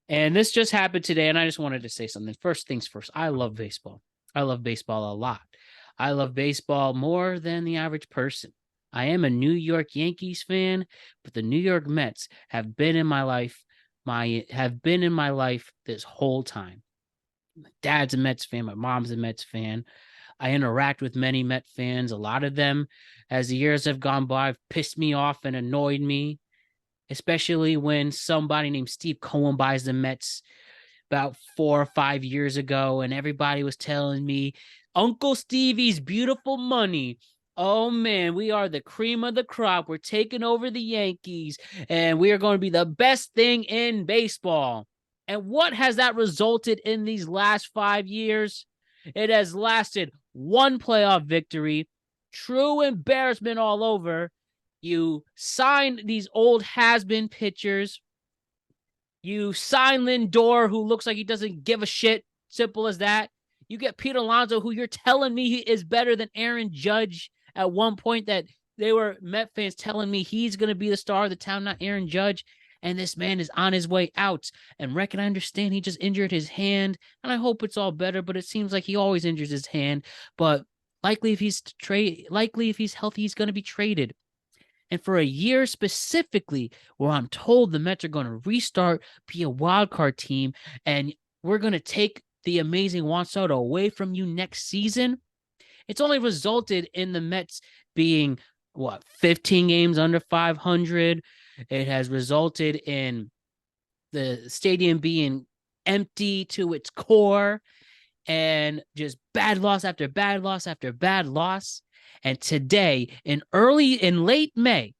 And this just happened today, and I just wanted to say something. First things first, I love baseball. I love baseball a lot. I love baseball more than the average person. I am a New York Yankees fan, but the New York Mets have been in my life, this whole time. My dad's a Mets fan, my mom's a Mets fan. I interact with many Met fans. A lot of them, as the years have gone by, have pissed me off and annoyed me, especially when somebody named Steve Cohen buys the Mets about 4 or 5 years ago, and everybody was telling me, Uncle Stevie's beautiful money. Oh man, we are the cream of the crop. We're taking over the Yankees, and we are going to be the best thing in baseball. And what has that resulted in these last 5 years? It has lasted one playoff victory, true embarrassment all over. You signed these old has-been pitchers. You sign Lindor, who looks like he doesn't give a shit. Simple as that. You get Pete Alonso, who you're telling me he is better than Aaron Judge at one point that they were Met fans telling me he's going to be the star of the town, not Aaron Judge. And this man is on his way out. And Reckon, I understand he just injured his hand, and I hope it's all better, but it seems like he always injures his hand. But likely if he's healthy, he's going to be traded. And for a year specifically, where I'm told the Mets are going to restart, be a wild card team, and we're going to take the amazing Juan Soto away from you next season, it's only resulted in the Mets being 15 games under 500. It has resulted in the stadium being empty to its core and just bad loss after bad loss after bad loss. And today, in late May,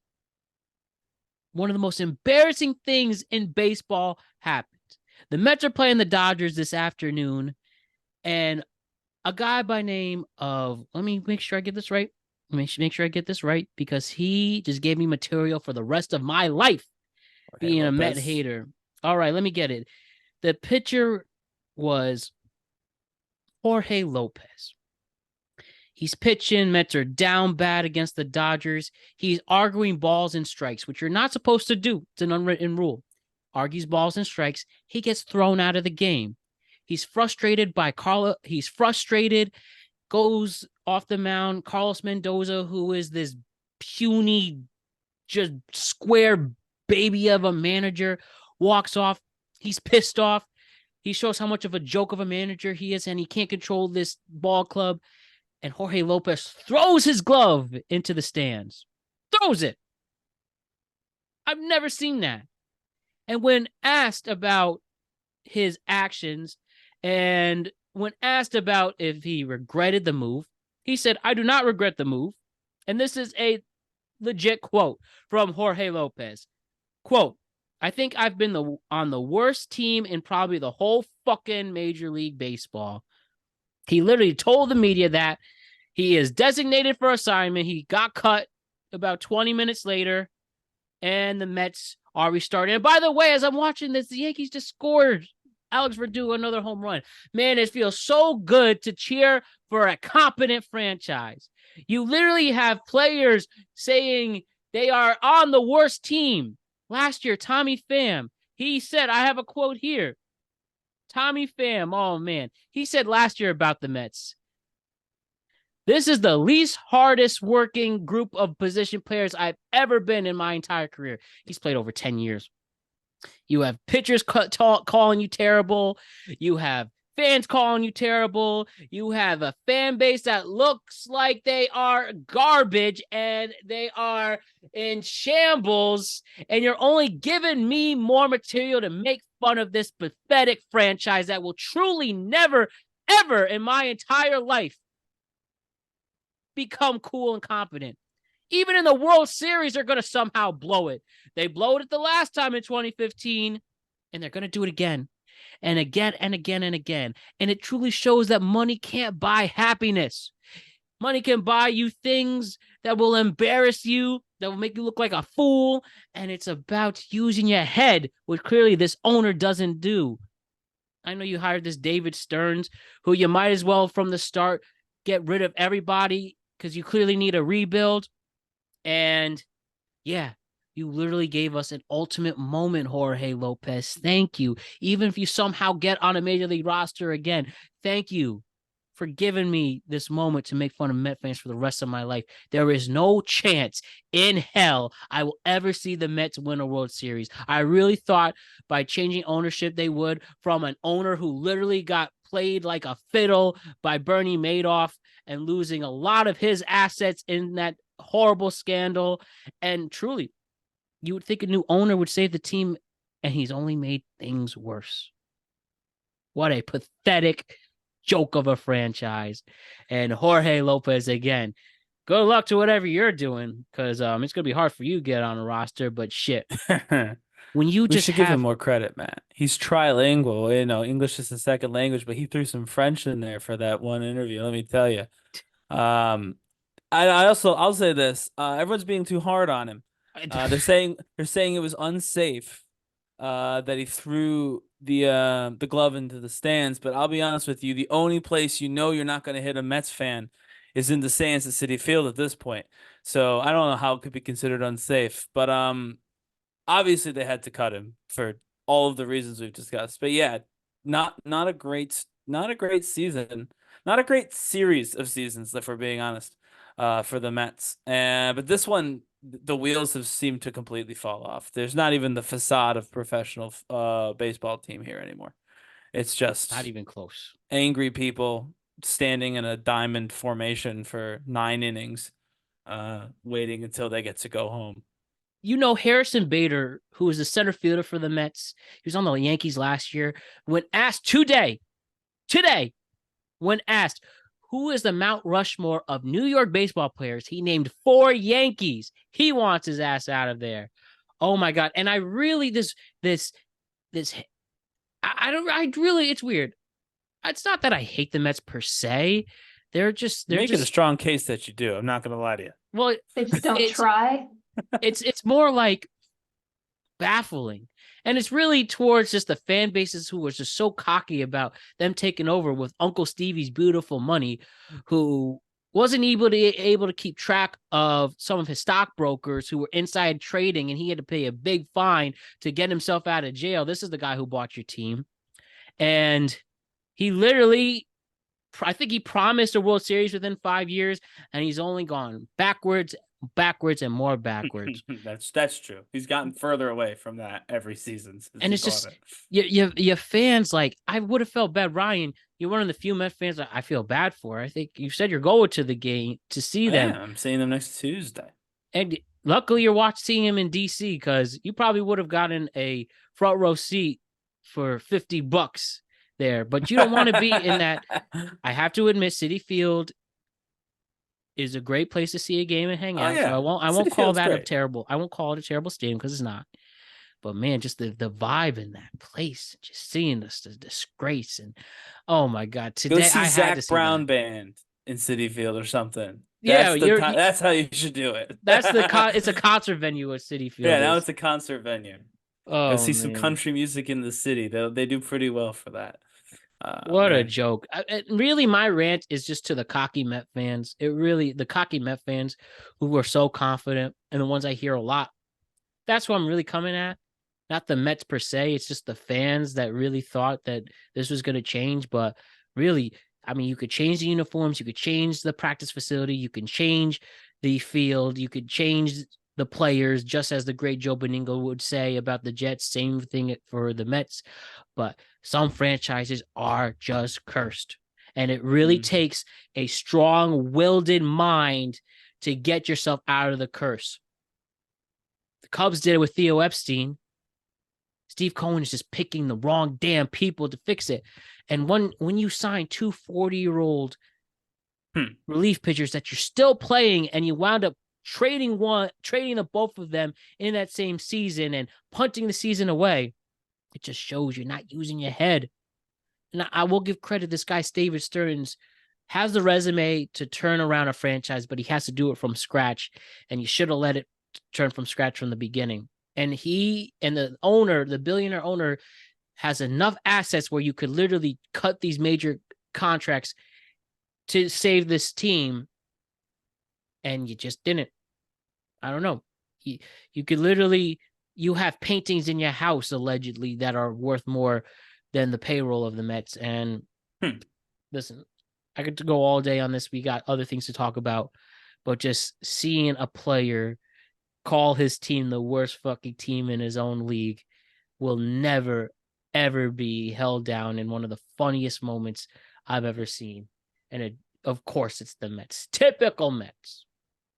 one of the most embarrassing things in baseball happened. The Mets are playing the Dodgers this afternoon, and a guy by name of, let me make sure I get this right. Make sure I get this right, because he just gave me material for the rest of my life Jorge being a Met Lopez. hater. All right, let me get it. The pitcher was Jorge Lopez. He's pitching. Mets are down bad against the Dodgers. He's arguing balls and strikes, which you're not supposed to do. It's an unwritten rule. Argues balls and strikes. He gets thrown out of the game. He's frustrated by Carla. He's frustrated, goes off the mound. Carlos Mendoza, who is this puny, just square baby of a manager, walks off. He's pissed off. He shows how much of a joke of a manager he is, and he can't control this ball club. And Jorge Lopez throws his glove into the stands. Throws it. I've never seen that. And when asked about his actions, and when asked about if he regretted the move, he said, I do not regret the move. And this is a legit quote from Jorge Lopez. Quote, I think I've been on the worst team in probably the whole fucking Major League Baseball. He literally told the media that he is designated for assignment. He got cut about 20 minutes later, and the Mets are restarting. And by the way, as I'm watching this, the Yankees just scored Alex Verdugo another home run. Man, it feels so good to cheer for a competent franchise. You literally have players saying they are on the worst team. Last year, Tommy Pham, he said, I have a quote here. Tommy Pham, oh man, he said last year about the Mets, this is the least hardest working group of position players I've ever been in my entire career. He's played over 10 years. You have pitchers calling you terrible. You have fans calling you terrible. You have a fan base that looks like they are garbage and they are in shambles. And you're only giving me more material to make fun of this pathetic franchise that will truly never, ever in my entire life become cool and competent. Even in the World Series, they're going to somehow blow it. They blew it the last time in 2015, and they're going to do it again and again and again and again. And it truly shows that money can't buy happiness. Money can buy you things that will embarrass you, that will make you look like a fool. And it's about using your head, which clearly this owner doesn't do. I know you hired this David Stearns, who you might as well from the start get rid of everybody because you clearly need a rebuild. And yeah, You literally gave us an ultimate moment, Jorge Lopez. Thank you. Even if you somehow get on a major league roster again, thank you for giving me this moment to make fun of Met fans for the rest of my life. There is no chance in hell I will ever see the Mets win a World Series. I really thought by changing ownership they would, from an owner who literally got played like a fiddle by Bernie Madoff and losing a lot of his assets in that horrible scandal. And truly, you would think a new owner would save the team, and he's only made things worse. What a pathetic joke of a franchise. And Jorge Lopez, again, good luck to whatever you're doing, because it's going to be hard for you to get on a roster, but shit. When you We just should give him have, more credit, Matt. He's trilingual, English is a second language, but he threw some French in there for that one interview, let me tell you. Um, I'll say this. Everyone's being too hard on him. They're saying it was unsafe, that he threw the glove into the stands. But I'll be honest with you, the only place you're not going to hit a Mets fan is in the stands at Citi Field at this point. So I don't know how it could be considered unsafe. But obviously they had to cut him for all of the reasons we've discussed. But yeah, not a great season, not a great series of seasons, if we're being honest, for the Mets. But this one, the wheels have seemed to completely fall off. There's not even the facade of professional baseball team here anymore. It's not just even close. angry people standing in a diamond formation for 9 innings, waiting until they get to go home. Harrison Bader, who was the center fielder for the Mets, he was on the Yankees last year, when asked today, when asked who is the Mount Rushmore of New York baseball players, he named 4 Yankees. He wants his ass out of there. Oh my God. And I really, this, I don't, I really, it's weird. It's not that I hate the Mets per se. They're Make it a just, strong case that you do. I'm not gonna lie to you. well, They just don't it's, try. it's more like baffling. And it's really towards just the fan bases who are just so cocky about them taking over with Uncle Stevie's beautiful money, who wasn't able to keep track of some of his stockbrokers who were inside trading, and he had to pay a big fine to get himself out of jail. This is the guy who bought your team. And he literally, I think he promised a World Series within 5 years, and he's only gone backwards, and more backwards. That's true. He's gotten further away from that every season since And he it's bought just it. your fans. Like, I would have felt bad, Ryan. You're one of the few Met fans I feel bad for. I think you said you're going to the game to see them, Yeah, I'm seeing them next Tuesday. and luckily you're seeing him in DC, because you probably would have gotten a front row seat for $50 there. But you don't want to be in that. I have to admit, Citi Field is a great place to see a game and hang Oh out. So yeah, I won't City call Field's that a great. terrible. I won't call it a terrible stadium, because it's not. But man, just the vibe in that place, just seeing this the disgrace, and oh my God, Go today see I had to Zach see Brown that. band in City Field or something. Yeah, That's the time. That's how you should do it. it's a concert venue at City Yeah, Field now is. it's a concert venue. Go Oh see some man, country music in the city. They do pretty well for that. what a Man. joke! Really, my rant is just to the cocky Met fans. The cocky Met fans who were so confident, and the ones I hear a lot. That's what I'm really coming at. Not the Mets per se. It's just the fans that really thought that this was going to change. But really, I mean, you could change the uniforms, you could change the practice facility, you can change the field, you could change the players, just as the great Joe Beningo would say about the Jets. Same thing for the Mets. But some franchises are just cursed. And it really Mm. takes a strong willed mind to get yourself out of the curse. The Cubs did it with Theo Epstein. Steve Cohen is just picking the wrong damn people to fix it. And when you sign 2 40-year-old Hmm. relief pitchers that you're still playing, and you wound up trading the both of them in that same season and punting the season away, it just shows you're not using your head. And I will give credit. This guy, David Stearns, has the resume to turn around a franchise, but he has to do it from scratch. And you should have let it turn from scratch from the beginning. And the billionaire owner, has enough assets where you could literally cut these major contracts to save this team, and you just didn't. I don't know. You could literally you have paintings in your house allegedly that are worth more than the payroll of the Mets. And Hmm. listen, I could go all day on this. We got other things to talk about, but just seeing a player call his team the worst fucking team in his own league will never ever be held down in one of the funniest moments I've ever seen. And of course, it's the Mets. Typical Mets.